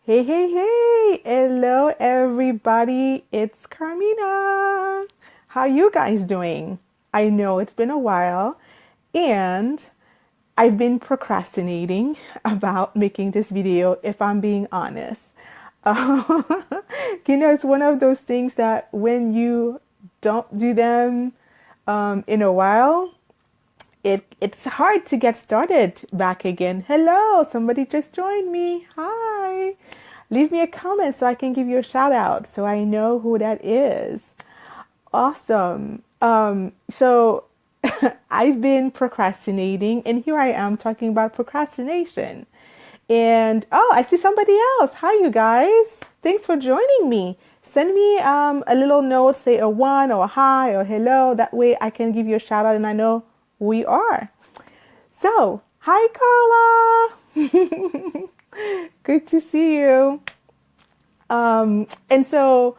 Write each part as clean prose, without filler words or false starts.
Hey, hey, hey! Hello, everybody. It's Carmina. How you guys doing? I know it's been a while, and I've been procrastinating about making this video, if I'm being honest. Uh, it's one of those things that when you don't do them in a while, it's hard to get started back again. Hello, somebody just joined me. Hi. Leave me a comment so I can give you a shout out so I know who that is. Awesome. So I've been procrastinating, and here I am talking about procrastination. And oh, I see somebody else. Hi, you guys. Thanks for joining me. Send me a little note, say a one or a hi or hello. That way I can give you a shout out and I know who you are. So, hi, Carla. Good to see you. And so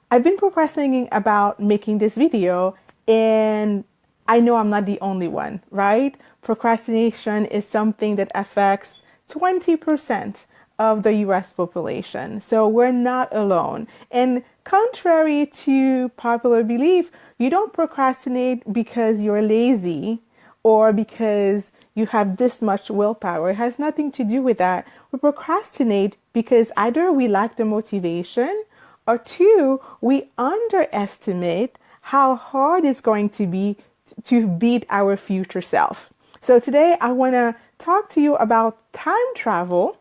I've been procrastinating about making this video, and I know I'm not the only one, right? Procrastination is something that affects 20% of the US population. So we're not alone. And contrary to popular belief, you don't procrastinate because you're lazy or because you have this much willpower. It has nothing to do with that. We procrastinate because either we lack the motivation, or two, we underestimate how hard it's going to be to beat our future self. So today I want to talk to you about time travel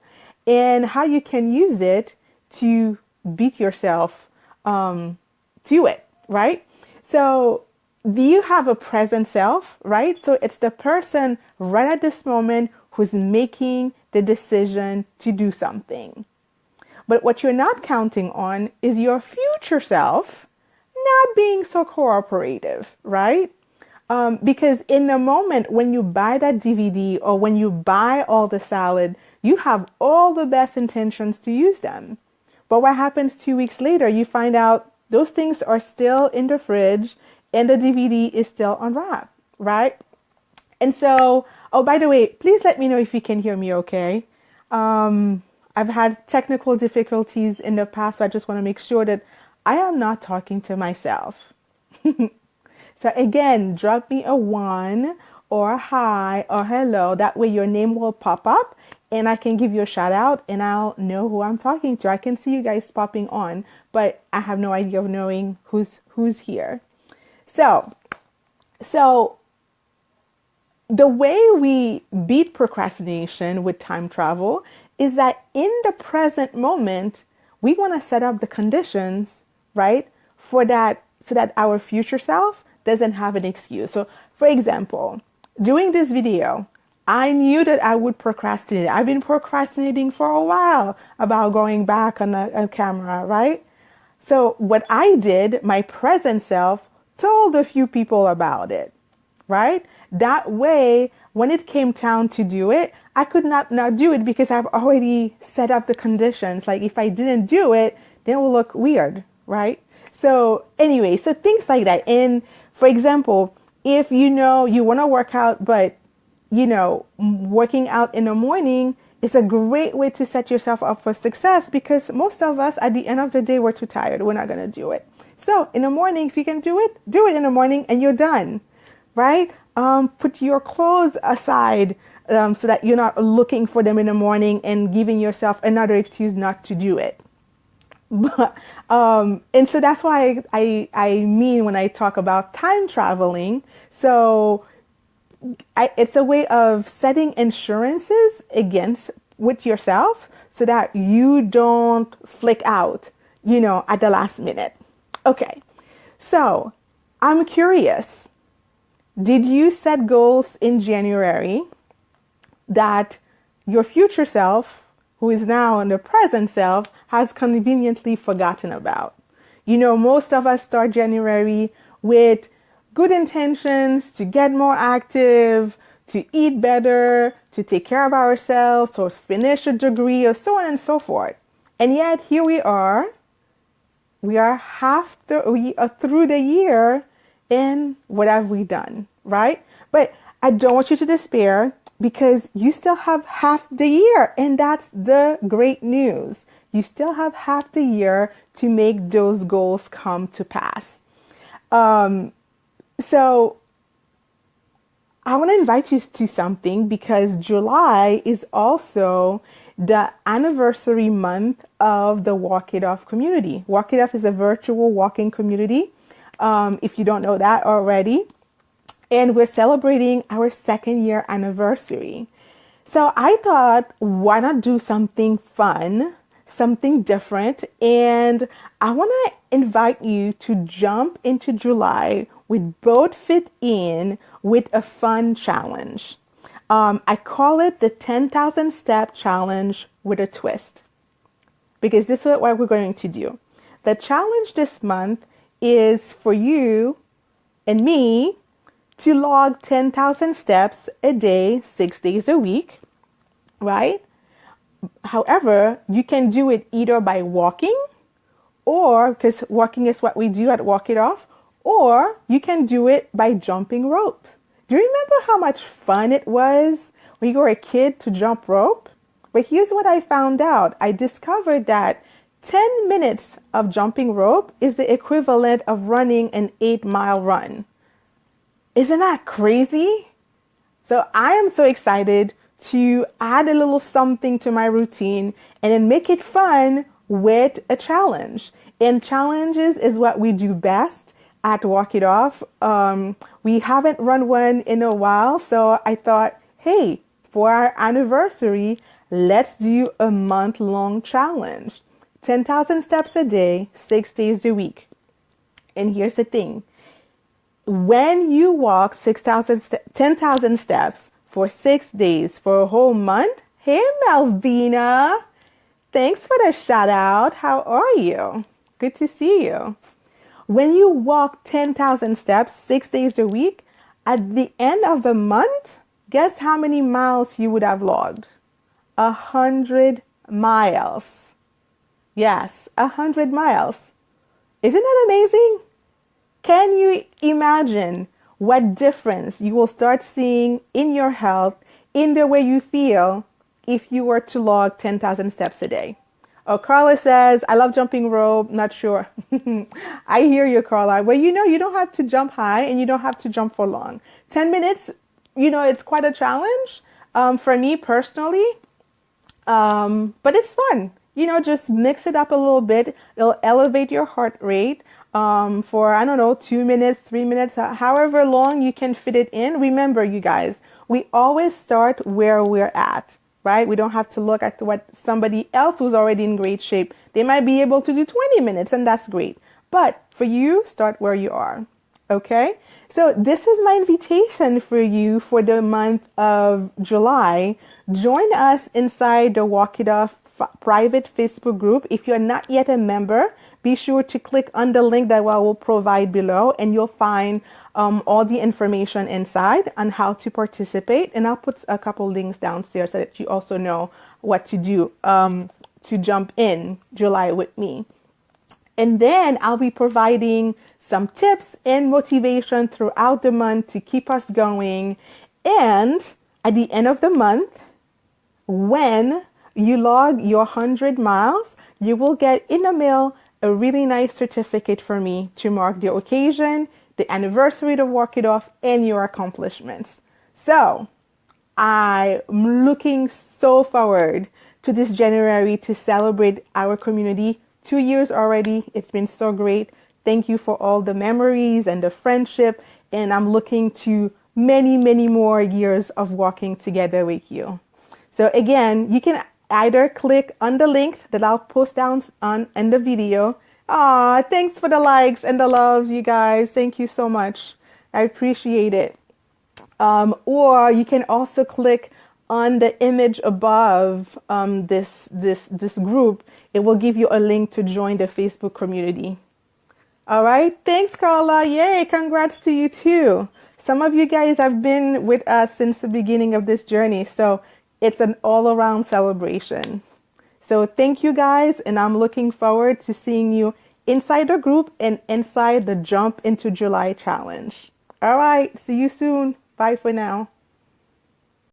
and how you can use it to beat yourself to it, right? So do you have a present self, right? So it's the person right at this moment who's making the decision to do something. But what you're not counting on is your future self not being so cooperative, right? Because in the moment when you buy that DVD or when you buy all the salad, you have all the best intentions to use them. But what happens 2 weeks later, you find out those things are still in the fridge and the DVD is still unwrapped, right? And so, oh, by the way, please let me know if you can hear me okay. I've had technical difficulties in the past, so I just want to make sure that I am not talking to myself. So again, drop me a one or a hi or hello. That way your name will pop up and I can give you a shout out and I'll know who I'm talking to. I can see you guys popping on, but I have no idea of knowing who's here. So the way we beat procrastination with time travel is that in the present moment, we want to set up the conditions, right, for that, so that our future self doesn't have an excuse. So, for example, doing this video, I knew that I would procrastinate. I've been procrastinating for a while about going back on a camera, right? So what I did, my present self told a few people about it, right? That way, when it came time to do it, I could not do it because I've already set up the conditions. Like if I didn't do it, then it will look weird, right? So anyway, so things like that. And for example, if you want to work out, but working out in the morning is a great way to set yourself up for success, because most of us at the end of the day, we're too tired. We're not going to do it. So in the morning, if you can do it in the morning and you're done, right? Put your clothes aside so that you're not looking for them in the morning and giving yourself another excuse not to do it. But, and so that's why I mean when I talk about time traveling. So it's a way of setting insurances with yourself so that you don't flick out, at the last minute. Okay. So I'm curious. Did you set goals in January that your future self, who is now in the present self, has conveniently forgotten about? Most of us start January with good intentions to get more active, to eat better, to take care of ourselves, or finish a degree, or so on and so forth. And yet here we are. We are through the year, and what have we done, right? But I don't want you to despair, because you still have half the year, and that's the great news. You still have half the year to make those goals come to pass. So I want to invite you to something, because July is also the anniversary month of the Walk It Off community. Walk It Off is a virtual walking community, if you don't know that already. And we're celebrating our 2nd year anniversary. So I thought, why not do something fun, something different? And I want to invite you to jump into July with both feet in with a fun challenge. I call it the 10,000 step challenge with a twist, because this is what we're going to do. The challenge this month is for you and me to log 10,000 steps a day, 6 days a week, right? However, you can do it either by walking, or because walking is what we do at Walk It Off, or you can do it by jumping ropes. Do you remember how much fun it was when you were a kid to jump rope? But here's what I found out. I discovered that 10 minutes of jumping rope is the equivalent of running an 8-mile run. Isn't that crazy? So I am so excited to add a little something to my routine and then make it fun with a challenge. And challenges is what we do best at Walk It Off. We haven't run one in a while, so I thought, hey, for our anniversary, let's do a month-long challenge. 10,000 steps a day, 6 days a week. And here's the thing. When you walk 10,000 steps for 6 days, for a whole month, hey, Malvina, thanks for the shout out. How are you? Good to see you. When you walk 10,000 steps, 6 days a week, at the end of the month, guess how many miles you would have logged? 100 miles. Yes, 100 miles. Isn't that amazing? Can you imagine what difference you will start seeing in your health, in the way you feel, if you were to log 10,000 steps a day? Oh, Carla says, I love jumping rope. Not sure. I hear you, Carla. Well, you don't have to jump high and you don't have to jump for long. 10 minutes, it's quite a challenge for me personally. But it's fun. Just mix it up a little bit. It'll elevate your heart rate for, 2 minutes, 3 minutes, however long you can fit it in. Remember, you guys, we always start where we're at. Right? We don't have to look at what somebody else who's already in great shape. They might be able to do 20 minutes and that's great. But for you, start where you are. Okay? So this is my invitation for you for the month of July. Join us inside the Walk It Off private Facebook group. If you're not yet a member, be sure to click on the link that I will provide below and you'll find all the information inside on how to participate. And I'll put a couple links downstairs so that you also know what to do to jump in July with me. And then I'll be providing some tips and motivation throughout the month to keep us going. And at the end of the month, when you log your 100 miles, you will get in the mail a really nice certificate for me to mark the occasion, the anniversary to Walk It Off, and your accomplishments. So I'm looking so forward to this January to celebrate our community. 2 years already. It's been so great. Thank you for all the memories and the friendship. And I'm looking to many, many more years of walking together with you. So again, you can either click on the link that I'll post down in the video. Thanks for the likes and the loves, you guys. Thank you so much. I appreciate it. Or you can also click on the image above this group. It will give you a link to join the Facebook community. All right. Thanks, Carla. Yay. Congrats to you too. Some of you guys have been with us since the beginning of this journey. So it's an all-around celebration. So thank you guys, and I'm looking forward to seeing you inside the group and inside the Jump into July challenge. All right, see you soon. Bye for now.